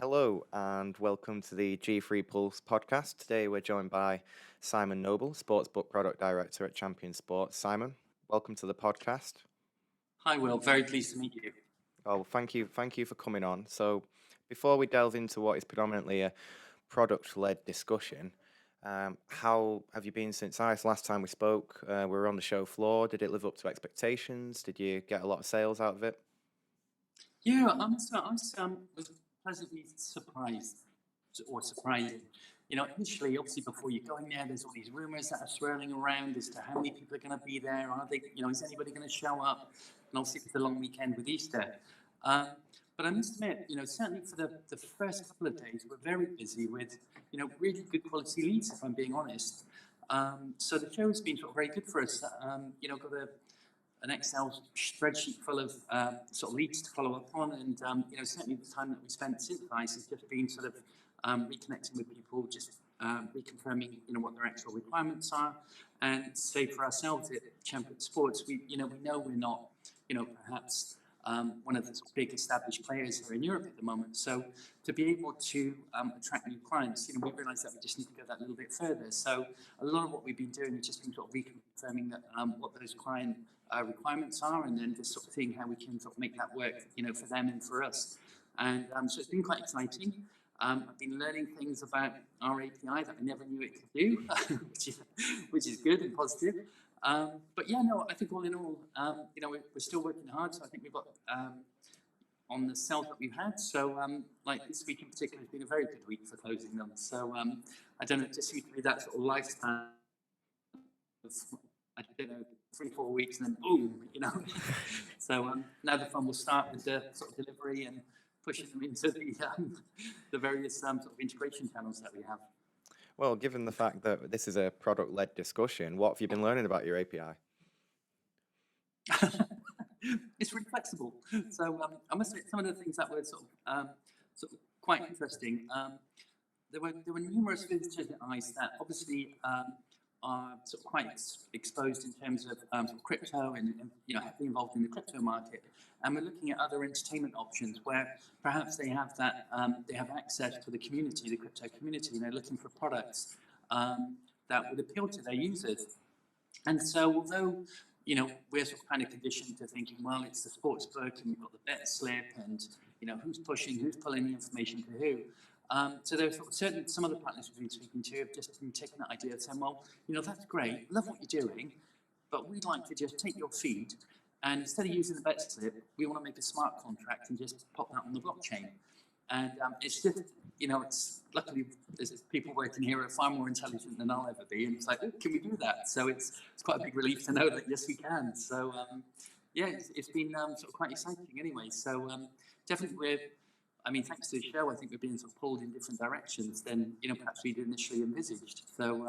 Hello and welcome to the G3 Pulse podcast. Today we're joined by Simon Noble, Sportsbook Product Director at Champion Sports. Simon, welcome to the podcast. Hi, Will. Very pleased to meet you. Oh, thank you for coming on. So, before we delve into what is predominantly a product-led discussion, how have you been since last time we spoke? We were on the show floor. Did it live up to expectations? Did you get a lot of sales out of it? Yeah, was pleasantly surprised or surprising. Initially, obviously, before you go in there, there's all these rumors that are swirling around as to how many people are going to be there. Are they, is anybody going to show up? And obviously, it's the long weekend with Easter. But I must admit, certainly for the first couple of days, we're very busy with, really good quality leads, if I'm being honest. So the show has been sort of very good for us. Got an Excel spreadsheet full of sort of leads to follow up on, and certainly the time that we spent since Ice has just been sort of reconnecting with people, just reconfirming what their actual requirements are, and say for ourselves at Champion Sports, we know we're not perhaps one of the big established players here in Europe at the moment. So to be able to attract new clients, we realise that we just need to go that little bit further. So a lot of what we've been doing is just been sort of reconfirming that what those client requirements are, and then just sort of seeing how we can sort of make that work, for them and for us. And so it's been quite exciting. I've been learning things about our API that I never knew it could do, which is good and positive. But yeah, no, I think all in all, we're still working hard. So I think we've got on the sales that we've had. So like this week in particular has been a very good week for closing them. So I don't know, it just seems to be that sort of lifespan of, I don't know, 3-4 weeks and then boom, So now the fun will start with the sort of delivery and pushing them into the various sort of integration channels that we have. Well, given the fact that this is a product-led discussion, what have you been learning about your API? It's really flexible. So I must admit, some of the things that were sort of quite interesting. There were numerous visitors at ICE that obviously are sort of quite exposed in terms of sort of crypto and heavily involved in the crypto market. And we're looking at other entertainment options where perhaps they have that they have access to the community, the crypto community, and they're looking for products that would appeal to their users. And so, although we're sort of kind of conditioned to thinking, well, it's the sports book and we've got the bet slip and who's pushing, who's pulling the information to who. So there's certainly some other partners we've been speaking to have just been taking that idea and saying, well, that's great, love what you're doing, but we'd like to just take your feed and instead of using the bet slip, we want to make a smart contract and just pop that on the blockchain. And it's just, it's luckily there's people working here who are far more intelligent than I'll ever be, and it's like, oh, can we do that? So it's quite a big relief to know that yes, we can. So yeah, it's been sort of quite exciting anyway. So definitely thanks to the show, I think we're being sort of pulled in different directions than perhaps we'd initially envisaged. So,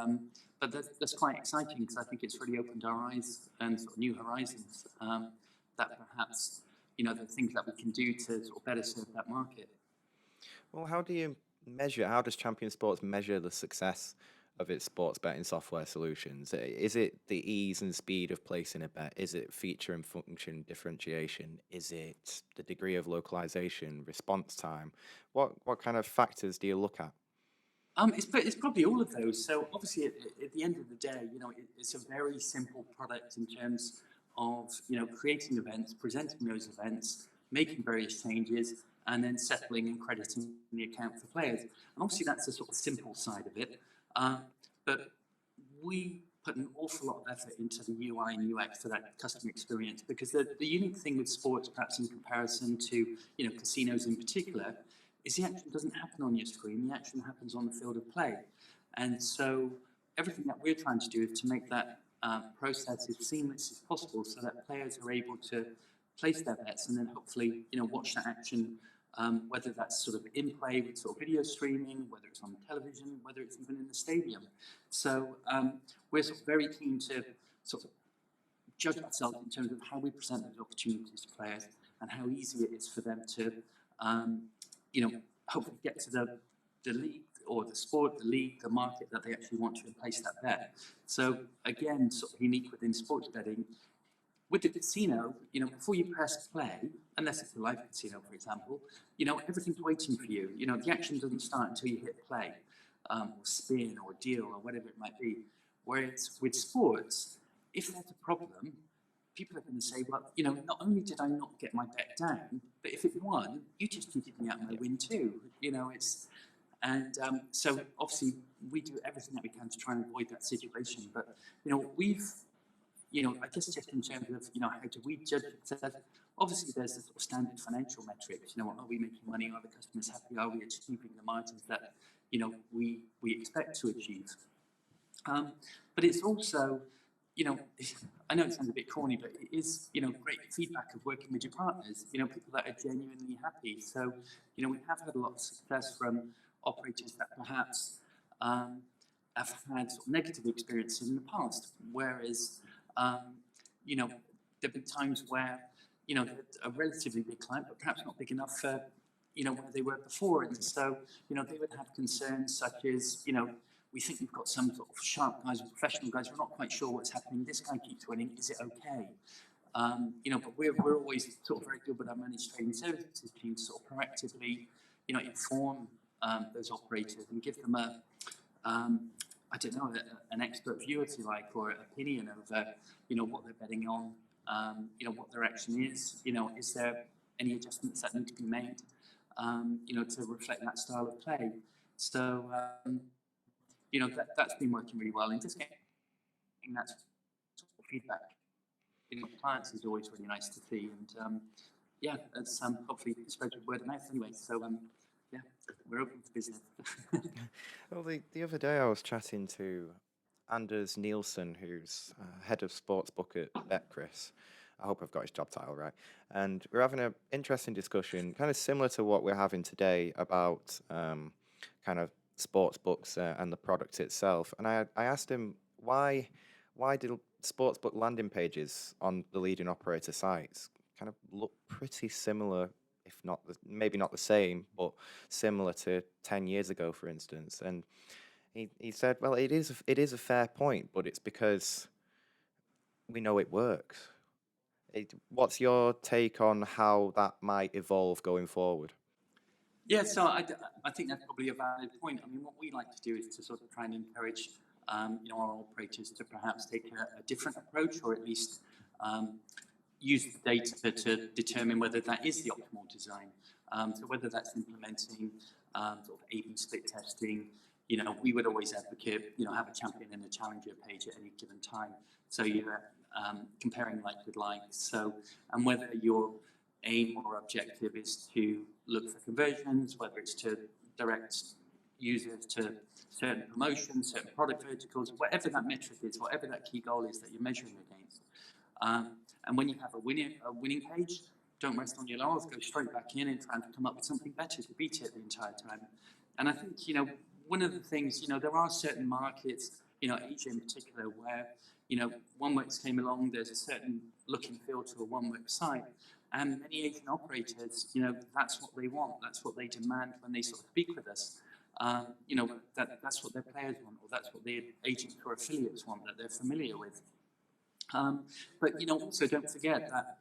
but that's quite exciting because I think it's really opened our eyes and sort of new horizons that perhaps the things that we can do to sort of better serve that market. Well, how does Champion Sports measure the success of its sports betting software solutions? Is it the ease and speed of placing a bet? Is it feature and function differentiation? Is it the degree of localization, response time? What kind of factors do you look at? It's probably all of those. So obviously, at the end of the day, it's a very simple product in terms of creating events, presenting those events, making various changes, and then settling and crediting the account for players. And obviously, that's the sort of simple side of it. But we put an awful lot of effort into the UI and UX for that customer experience, because the unique thing with sports, perhaps in comparison to casinos in particular, is the action doesn't happen on your screen. The action happens on the field of play. And so everything that we're trying to do is to make that process as seamless as possible so that players are able to place their bets and then hopefully watch that action, whether that's sort of in play with sort of video streaming, whether it's on television, whether it's even in the stadium. So we're sort of very keen to sort of judge ourselves in terms of how we present those opportunities to players and how easy it is for them to hopefully get to the league or the sport, the league, the market that they actually want to place that bet. So again, sort of unique within sports betting, with the casino, before you press play, unless it's a live casino, for example, everything's waiting for you. The action doesn't start until you hit play, or spin, or deal, or whatever it might be. Whereas with sports, if there's a problem, people are going to say, well, not only did I not get my bet down, but if it won, you just cheated me out my win too. So obviously we do everything that we can to try and avoid that situation. But, we've, I guess just in terms of, how do we judge success? Obviously there's the sort of standard financial metrics, are we making money? Are the customers happy? Are we achieving the margins that, we expect to achieve? But it's also, I know it sounds a bit corny, but it is, great feedback of working with your partners, people that are genuinely happy. So, we have had a lot of success from operators that perhaps have had sort of negative experiences in the past, whereas, there have been times where, they're a relatively big client, but perhaps not big enough for, where they were before. And so, they would have concerns such as, we think we've got some sort of sharp guys or professional guys. We're not quite sure what's happening. This guy keeps winning. Is it okay? But we're always sort of very good with our managed trading services team to sort of proactively, inform those operators and give them an expert view, if you like, or opinion over, what they're betting on, what their action is. Is there any adjustments that need to be made, to reflect that style of play? So. That's been working really well, and just getting that sort of feedback in clients is always really nice to see. And it's hopefully spread word of mouth anyway. So we're open for business. Well, the other day I was chatting to Anders Nielsen, who's head of Sportsbook at BetChris. I hope I've got his job title right. And we're having an interesting discussion, kind of similar to what we're having today, about kind of sports books and the product itself. And I asked him why did sportsbook landing pages on the leading operator sites kind of look pretty similar, if not maybe not the same, but similar to 10 years ago, for instance. And he said, well, it is a fair point, but it's because we know it works. What's your take on how that might evolve going forward? Yeah, so I think that's probably a valid point. I mean, what we like to do is to sort of try and encourage, our operators to perhaps take a different approach, or at least use the data to determine whether that is the optimal design. So whether that's implementing sort of A/B split testing, we would always advocate, have a champion and a challenger page at any given time. So you're comparing like with like. So, and whether your aim or objective is to look for conversions, whether it's to direct users to certain promotions, certain product verticals, whatever that metric is, whatever that key goal is that you're measuring against. And when you have a winning page, don't rest on your laurels, go straight back in and try and come up with something better to beat it the entire time. And I think, one of the things, there are certain markets, Asia in particular, where, OneWorks came along, there's a certain look and feel to a OneWorks site. And many Asian operators, that's what they want. That's what they demand when they sort of speak with us. That's what their players want, or that's what their agents or affiliates want, that they're familiar with. But, also don't forget that,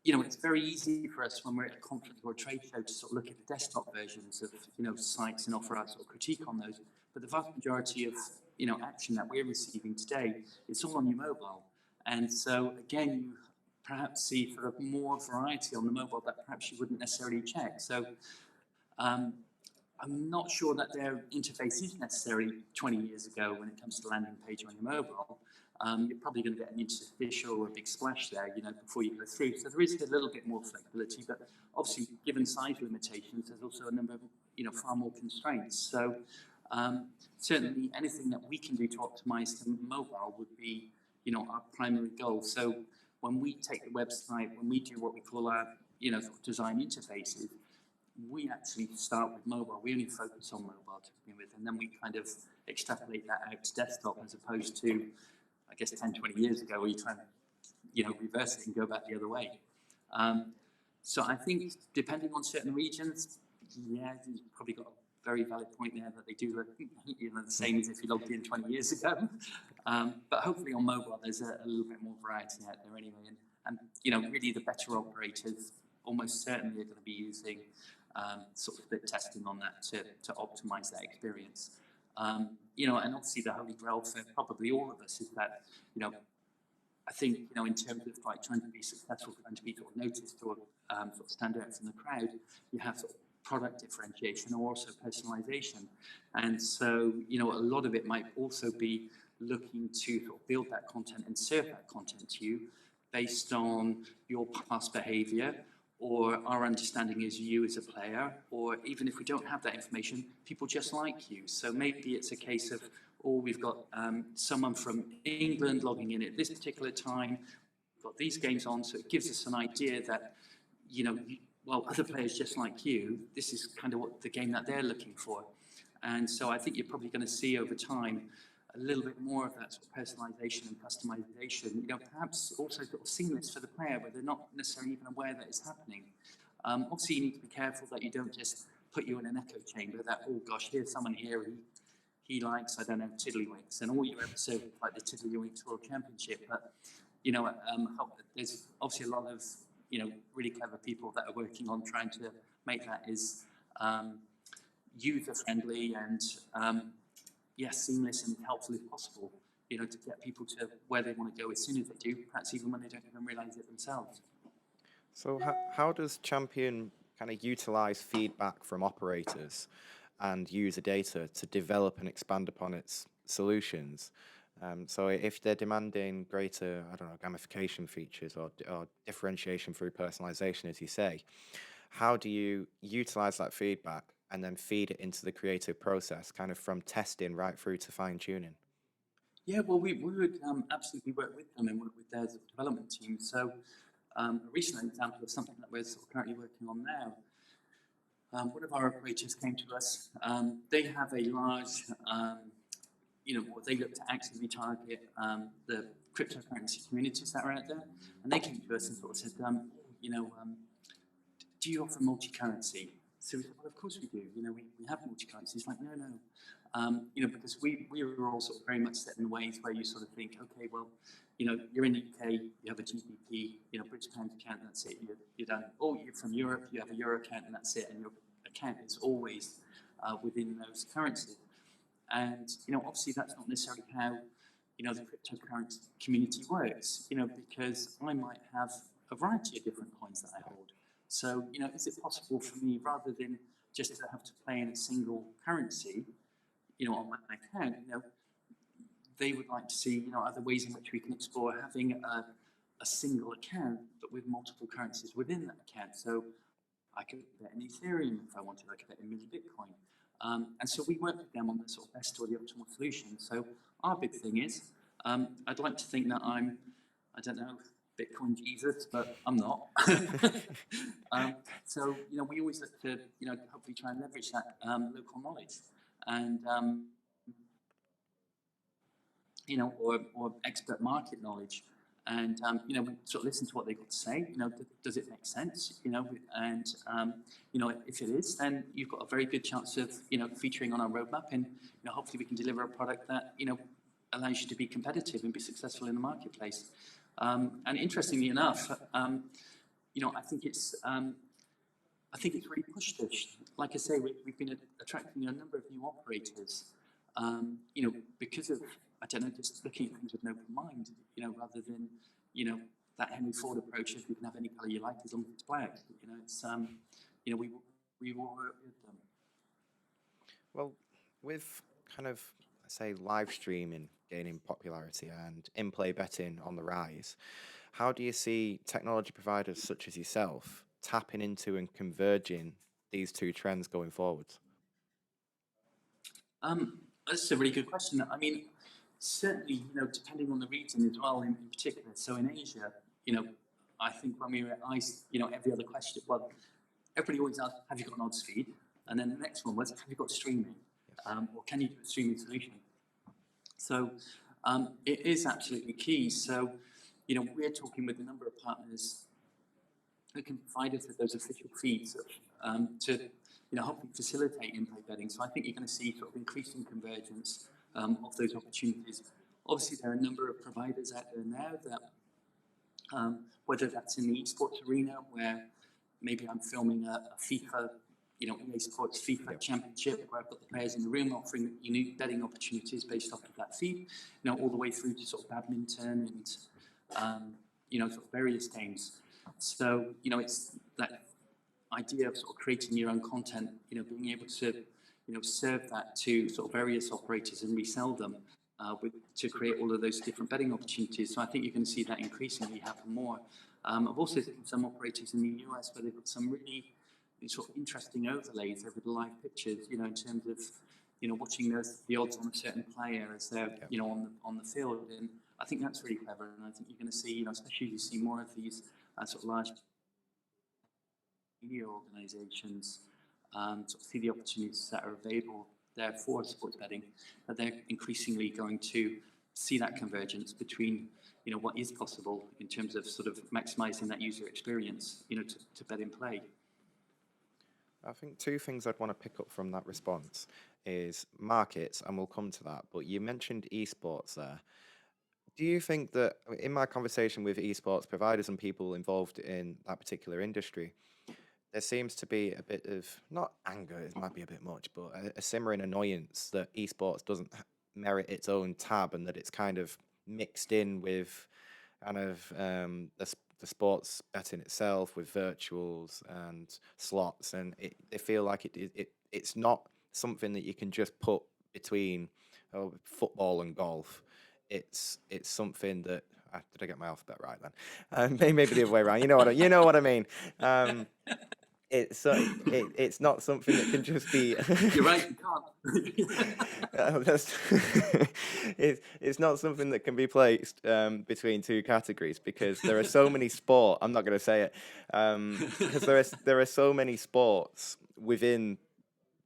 it's very easy for us when we're at a conference or a trade show to sort of look at the desktop versions of, sites and offer our sort of critique on those. But the vast majority of, action that we're receiving today, it's all on your mobile. And so, again, you perhaps see sort of more variety on the mobile that perhaps you wouldn't necessarily check. So I'm not sure that their interface is necessarily 20 years ago when it comes to landing page on your mobile. You're probably going to get an interstitial or a big splash there, before you go through. So there is a little bit more flexibility, but obviously, given size limitations, there's also a number of, far more constraints. So certainly anything that we can do to optimize the mobile would be, our primary goal. So when we take the website, when we do what we call our, sort of design interfaces, we actually start with mobile. We only focus on mobile to begin with, and then we kind of extrapolate that out to desktop, as opposed to, I guess, 10, 20 years ago, where you try and, reverse it and go back the other way. So I think, depending on certain regions, yeah, you've probably got a very valid point there that they do look, the same as if you logged in 20 years ago. But hopefully on mobile, there's a little bit more variety out there anyway. And, really the better operators almost certainly are going to be using sort of split testing on that to optimize that experience. And obviously the holy grail for probably all of us is that, I think, in terms of like trying to be successful, trying to be sort of noticed or sort of stand out from the crowd, you have sort of product differentiation or also personalization. And so, a lot of it might also be looking to sort of build that content and serve that content to you based on your past behavior or our understanding as you as a player, or even if we don't have that information, people just like you. So maybe it's a case of, we've got someone from England logging in at this particular time, we've got these games on, so it gives us an idea that, other players just like you, this is kind of what the game that they're looking for. And so I think you're probably going to see over time a little bit more of that sort of personalization and customization, perhaps also sort of seamless for the player, where they're not necessarily even aware that it's happening. Obviously, you need to be careful that you don't just put you in an echo chamber that, oh gosh, here's someone here, he likes, I don't know, Tiddlywinks, and all you ever serve is like the Tiddlywinks World Championship. But, there's obviously a lot of, really clever people that are working on trying to make that as user-friendly and seamless and helpful as possible, to get people to where they want to go as soon as they do, perhaps even when they don't even realize it themselves. So how does Champion kind of utilize feedback from operators and user data to develop and expand upon its solutions? So if they're demanding greater, I don't know, gamification features or differentiation through personalization, as you say, how do you utilize that feedback and then feed it into the creative process, kind of from testing right through to fine tuning? Yeah, well, we would absolutely work with them and work with their development team. So a recent example of something that we're sort of currently working on now, one of our operators came to us. They have a large, they look to actively target the cryptocurrency communities that are out there. And they came to us and sort of said, do you offer multi-currency? So we said, well, of course we do. We have multi-currency. It's like, no. Because we were all sort of very much set in ways where you sort of think, okay, well, you're in the UK, you have a GBP, British pound account, that's it, you're done. Or you're from Europe, you have a Euro account, and that's it, and your account is always within those currencies. And, obviously that's not necessarily how, the cryptocurrency community works, because I might have a variety of different coins that I hold. So, is it possible for me, rather than just to have to play in a single currency, on my account, they would like to see, other ways in which we can explore having a single account, but with multiple currencies within that account. So I could bet in Ethereum if I wanted, I could bet in Milli Bitcoin. And so we work with them on the sort of best or the optimal solution. So our big thing is, I'd like to think that I'm, I don't know, Bitcoin Jesus, but I'm not. So, we always look to, hopefully try and leverage that local knowledge and, or expert market knowledge. And, we sort of listen to what they've got to say, does it make sense, and, if it is, then you've got a very good chance of, featuring on our roadmap and, hopefully we can deliver a product that, allows you to be competitive and be successful in the marketplace. And interestingly enough, I think it's really pushed us. Like I say, we've been attracting a number of new operators, because of, I don't know, just looking at things with an open mind, rather than, that Henry Ford approach of you can have any colour you like as long as it's black. It's, we will work with them. Well, with kind of, say, live streaming gaining popularity and in-play betting on the rise, how do you see technology providers such as yourself tapping into and converging these two trends going forward? That's a really good question. I mean, certainly, depending on the region as well, in particular. So in Asia, I think when we were at ICE, every other question, well, everybody always asked, have you got an odds feed? And then the next one was, have you got streaming? Or can you do a streaming solution? So it is absolutely key. So, we're talking with a number of partners who can provide us with those official feeds to, hopefully facilitate in-play betting. So I think you're going to see sort of increasing convergence of those opportunities. Obviously, there are a number of providers out there now that whether that's in the esports arena where maybe I'm filming a FIFA, EA Sports FIFA Championship, where I've got the players in the room offering unique betting opportunities based off of that feed, all the way through to sort of badminton and, sort of various games. So, it's that idea of sort of creating your own content, being able to, serve that to sort of various operators and resell them to create all of those different betting opportunities. So I think you're going to see that increasingly happen more. I've also seen some operators in the US where they've got some really sort of interesting overlays over the live pictures, in terms of, watching the odds on a certain player as they're, on the field. And I think that's really clever. And I think you're going to see, especially you see more of these sort of large media organizations sort of see the opportunities that are available there for sports betting, that they're increasingly going to see that convergence between, what is possible in terms of sort of maximizing that user experience, to bet in play. I think two things I'd want to pick up from that response is markets, and we'll come to that, but you mentioned esports there. Do you think that, in my conversation with esports providers and people involved in that particular industry, there seems to be a bit of, not anger, it might be a bit much, but a simmering annoyance that esports doesn't merit its own tab and that it's kind of mixed in with kind of the sports betting itself with virtuals and slots, and they feel like it's not something that you can just put between football and golf. It's something that did I get my alphabet right then? Maybe the other way around. You know what I mean. It's not something that can just be. You're right. You can't. It's not something that can be placed between two categories because there are so many sport. I'm not going to say it because there are so many sports within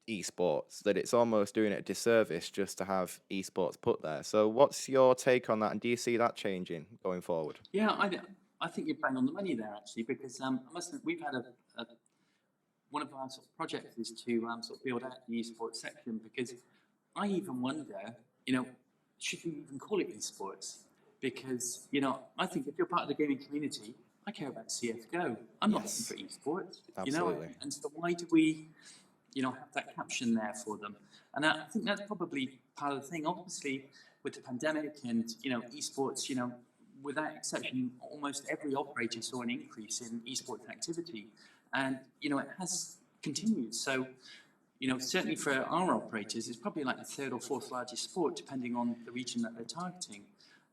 esports that it's almost doing it a disservice just to have esports put there. So, what's your take on that, and do you see that changing going forward? Yeah, I think you're bang on the money there actually, because I must admit we've had one of our sort of projects is to sort of build out the esports section, because I even wonder, should we even call it esports? Because, I think if you're part of the gaming community, I care about CSGO. I'm not looking for esports, Absolutely. And so why do we, have that caption there for them? And I think that's probably part of the thing. Obviously, with the pandemic and, esports, without exception, almost every operator saw an increase in esports activity. And, it has continued. So, certainly for our operators, it's probably like the third or fourth largest sport, depending on the region that they're targeting.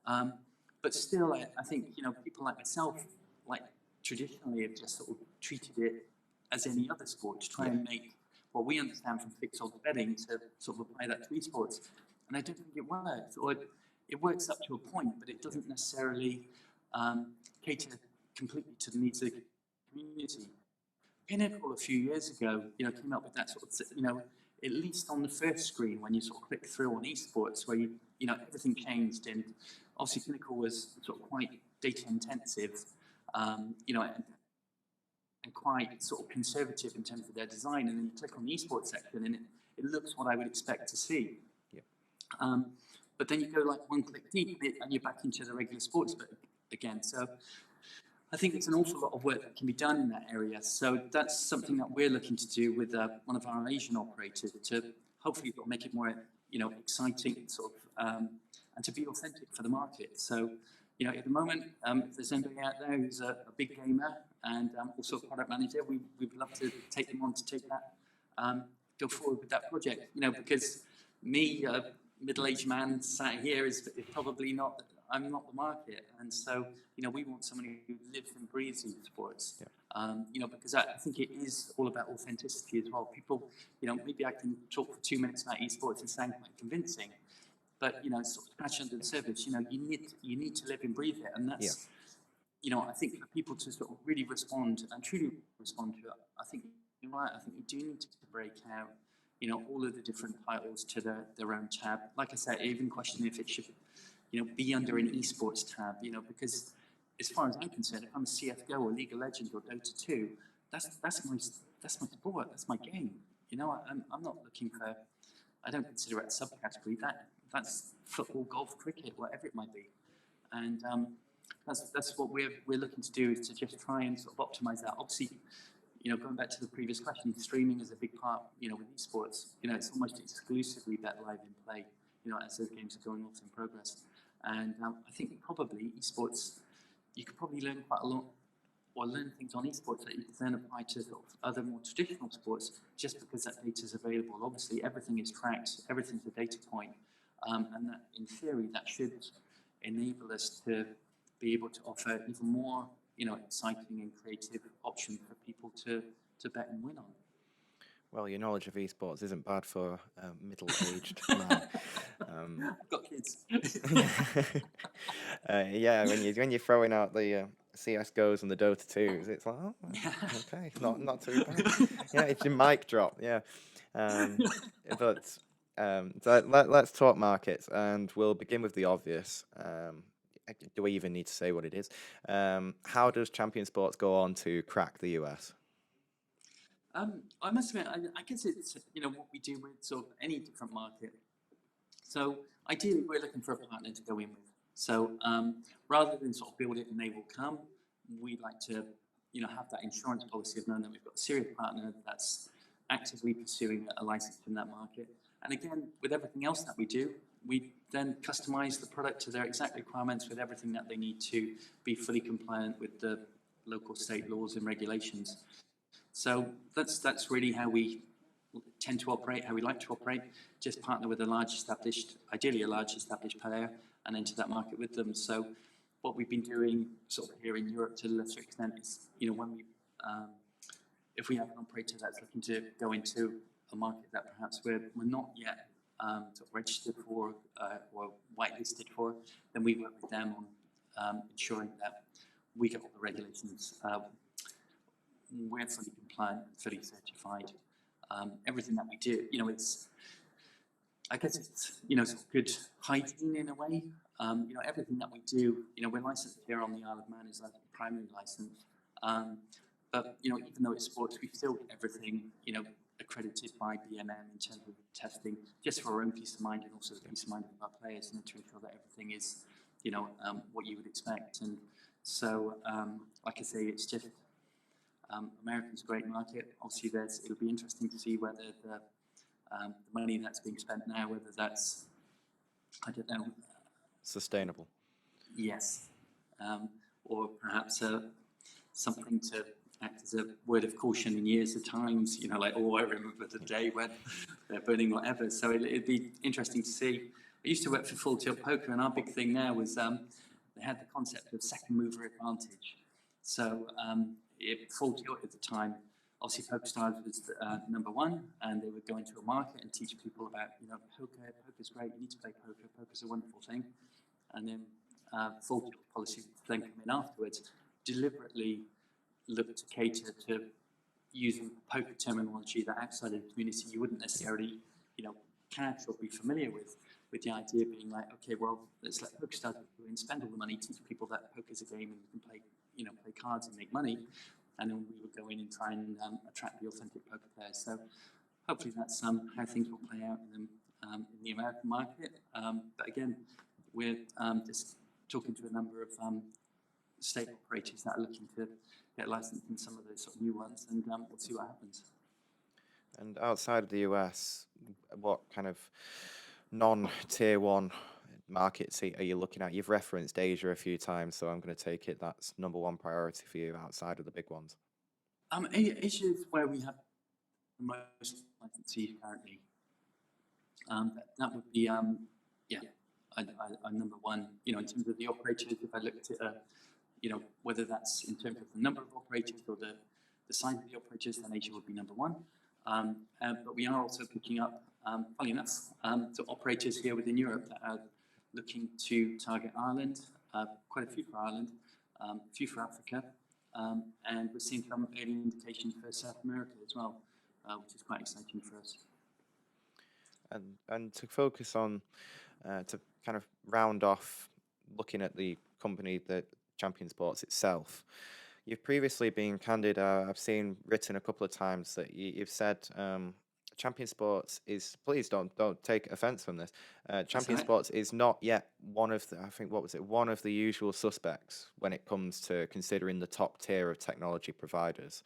But still, I think, people like myself, like traditionally have just sort of treated it as any other sport to try and make what we understand from fixed odds betting to sort of apply that to esports. And I don't think it works. Or it works up to a point, but it doesn't necessarily cater completely to the needs of the community. Pinnacle a few years ago, came up with that sort of, at least on the first screen when you sort of click through on esports, where everything changed, and obviously Pinnacle was sort of quite data intensive, and quite sort of conservative in terms of their design. And then you click on the esports section, and it looks what I would expect to see. Yeah. But then you go like one click deep, and you're back into the regular sports bit again. So I think there's an awful lot of work that can be done in that area. So that's something that we're looking to do with one of our Asian operators to hopefully make it more, exciting, sort of, and to be authentic for the market. So, at the moment, if there's anybody out there who's a big gamer and also a product manager, we'd love to take them on to take that, go forward with that project. Because me, middle-aged man sat here is probably not. I'm not the market, and so we want somebody who lives and breathes esports. Yeah. Because I think it is all about authenticity as well. People, maybe I can talk for 2 minutes about esports and sound quite convincing, but sort of scratch under the surface. You need to live and breathe it, and that's I think for people to sort of really respond and truly respond to it, I think you're right. I think we do need to break out. All of the different titles to their own tab. Like I said, I even question if it should, be under an esports tab. Because as far as I'm concerned, if I'm a CS:GO or League of Legends or Dota 2, that's my sport. That's my game. I'm not looking for. I don't consider it a subcategory. That's football, golf, cricket, whatever it might be. And that's what we're looking to do, is to just try and sort of optimize that. Obviously, going back to the previous question, streaming is a big part. With esports, it's almost exclusively bet live in play. As those games are going off in progress, and I think probably esports, you could probably learn quite a lot, or learn things on esports that you can then apply to sort of other more traditional sports, just because that data is available. Obviously, everything is tracked, everything's a data point, and that, in theory, that should enable us to be able to offer even more, exciting and creative options for people to bet and win on. Well, your knowledge of esports isn't bad for a middle-aged man. I've got kids. Yeah, when you're throwing out the CS:GOs and the Dota 2s, it's like, oh, okay, not too bad. Yeah, it's your mic drop. Yeah, but so let's talk markets, and we'll begin with the obvious. Do we even need to say what it is? How does Champion Sports go on to crack the US? I must admit, I guess it's what we do with sort of any different market. So ideally, we're looking for a partner to go in with. So rather than sort of build it and they will come, we'd like to have that insurance policy of knowing that we've got a serious partner that's actively pursuing a license in that market. And again, with everything else that we do, we then customize the product to their exact requirements, with everything that they need to be fully compliant with the local state laws and regulations. So that's really how we tend to operate, how we like to operate. Just partner with ideally a large established player, and enter that market with them. So what we've been doing sort of here in Europe to a lesser extent is, when if we have an operator that's looking to go into a market that perhaps we're not yet sort of registered for or whitelisted for, then we work with them on ensuring that we get all the regulations. We're fully compliant, fully certified. Everything that we do, I guess it's sort of good hygiene in a way. Everything that we do, we're licensed here on the Isle of Man as a primary license. But even though it's sports, we still get everything accredited by BMM in terms of testing, just for our own peace of mind, and also the peace of mind of our players, to ensure that everything is what you would expect. And so, like I say, it's just America's a great market. Obviously, it'll be interesting to see whether the money that's being spent now, whether that's, I don't know, sustainable. Yes, or perhaps something to act as a word of caution in years of times. Like, I remember the day when they're burning whatever. So it'd be interesting to see. I used to work for Full Tilt Poker, and our big thing now was they had the concept of second mover advantage. So Full Tilt at the time, obviously PokerStars was number one, and they would go into a market and teach people about, poker. Poker's great. You need to play poker. Poker's a wonderful thing. And then Full Tilt policy would then come in afterwards, deliberately look to cater to using poker terminology that outside of the community you wouldn't necessarily, catch or be familiar with the idea being like, okay, well, let's let PokerStars go and spend all the money, teach people that poker's a game and you can play, play cards and make money. And then we would go in and try and attract the authentic poker players. So hopefully that's how things will play out in the American market. But again, we're just talking to a number of state operators that are looking to get licensed in some of those sort of new ones, and we'll see what happens. And outside of the US, what kind of non-tier one markets are you looking at? You've referenced Asia a few times, so I'm going to take it that's number one priority for you outside of the big ones. Asia is where we have the most licensees currently. That would be, our number one. In terms of the operators, if I looked at, whether that's in terms of the number of operators or the size of the operators, then Asia would be number one. But we are also picking up, funny enough, so operators here within Europe that are looking to target Ireland, quite a few for Ireland, a few for Africa, and we're seeing some early indications for South America as well, which is quite exciting for us. And to focus on, to kind of round off looking at the company, that Champion Sports itself, you've previously been candid. I've seen written a couple of times that you've said Champion Sports is, please don't take offense from this. That's all Champion right. Sports is not yet one of the, I think, what was it, one of the usual suspects when it comes to considering the top tier of technology providers.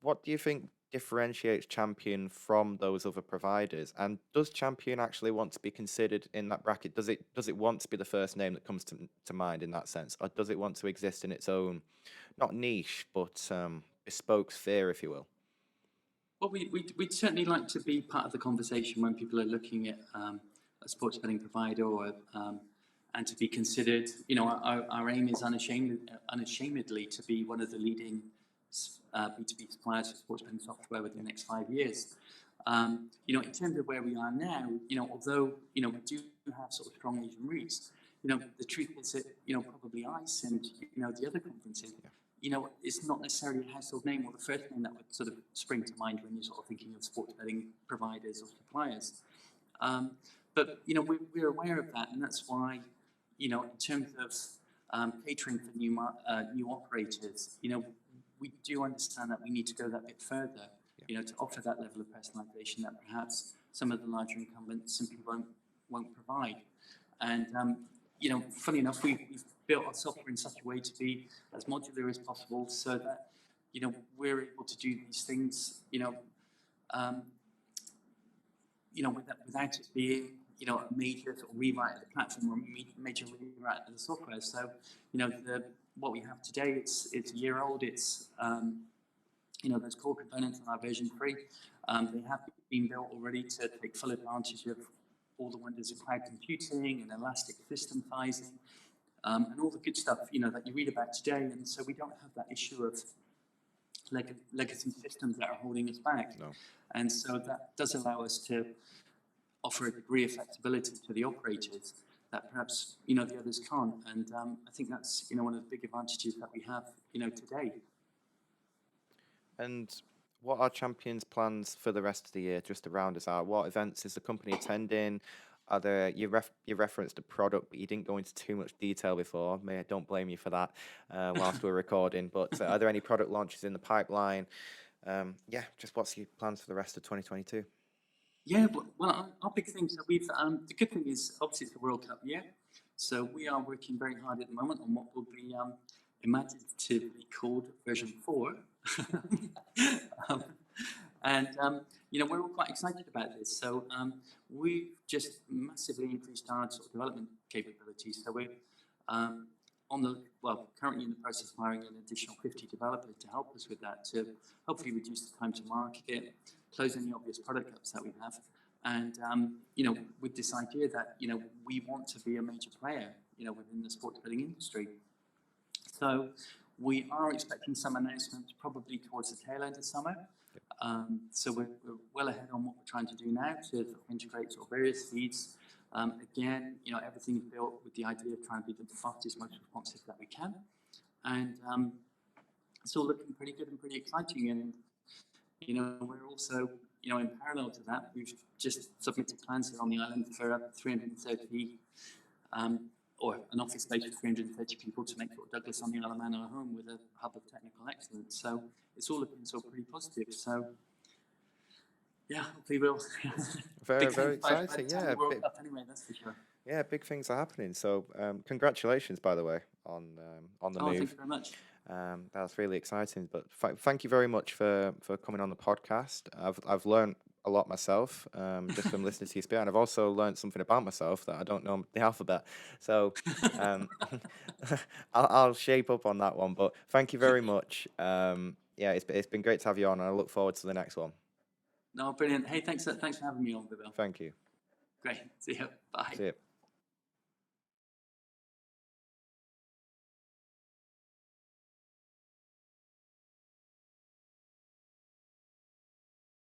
What do you think differentiates Champion from those other providers? And does Champion actually want to be considered in that bracket? Does it want to be the first name that comes to mind in that sense, or does it want to exist in its own, not niche, but bespoke sphere, if you will? Well, we'd certainly like to be part of the conversation when people are looking at a sports betting provider, or and to be considered. You know, our aim is unashamedly to be one of the leading B2B suppliers for sports betting software within the next 5 years. You know, in terms of where we are now, you know, although, you know, we do have sort of strong Asian roots, you know, the truth is that, you know, probably ICE and, you know, the other conferences, you know, it's not necessarily a household name or the first name that would sort of spring to mind when you're sort of thinking of sports betting providers or suppliers. But, you know, we're aware of that, and that's why, you know, in terms of catering for new operators, you know, we do understand that we need to go that bit further, you know, to offer that level of personalization that perhaps some of the larger incumbents simply won't provide. And, you know, funny enough, we've built our software in such a way to be as modular as possible, so that, you know, we're able to do these things, you know, without it being, you know, a major sort of rewrite of the platform or a major rewrite of the software. So, you know, what we have today, it's a year old. It's you know, those core components in our version 3. They have been built already to take full advantage of all the wonders of cloud computing and elastic system sizing, and all the good stuff, you know, that you read about today. And so we don't have that issue of legacy systems that are holding us back. No. And so that does allow us to offer a degree of flexibility to the operators that perhaps, you know, the others can't. And I think that's, you know, one of the big advantages that we have, you know, today. And what are Champions' plans for the rest of the year, just to round us out? What events is the company attending? Are there, you referenced a product, but you didn't go into too much detail before. Don't blame you for that whilst we're recording. But are there any product launches in the pipeline? Yeah, just what's your plans for the rest of 2022? Yeah, well, our big thing, so we've, the good thing is, obviously, it's the World Cup year. So we are working very hard at the moment on what will be imaginatively called version 4. And, you know, we're all quite excited about this. So we've just massively increased our sort of development capabilities. So we're currently in the process of hiring an additional 50 developers to help us with that, to hopefully reduce the time to market, close any obvious product gaps that we have. And, you know, with this idea that, you know, we want to be a major player, you know, within the sports betting industry. So we are expecting some announcements probably towards the tail end of summer. So we're well ahead on what we're trying to do now to sort of integrate sort of various feeds. Again, you know, everything is built with the idea of trying to be the fastest, most responsive that we can. And it's all looking pretty good and pretty exciting. And, you know, we're also, you know, in parallel to that, we've just submitted plans here on the island for 330 or an office space with 330 people to make Douglas on the Isle of Man our home with a hub of technical excellence. So it's all looking sort of pretty positive. So yeah, hopefully we'll. Very exciting. Yeah, World Cup anyway, that's for sure. Yeah, big things are happening. So congratulations, by the way, on the move. Thank you very much. That's really exciting. But thank you very much for coming on the podcast. I've learned a lot myself just from listening to you speak, and I've also learned something about myself that I don't know the alphabet. So I'll shape up on that one. But thank you very much. Yeah, it's been great to have you on, and I look forward to the next one. No, brilliant. Hey, thanks for having me on, Bill. Thank you. Great. See you. Bye. See you.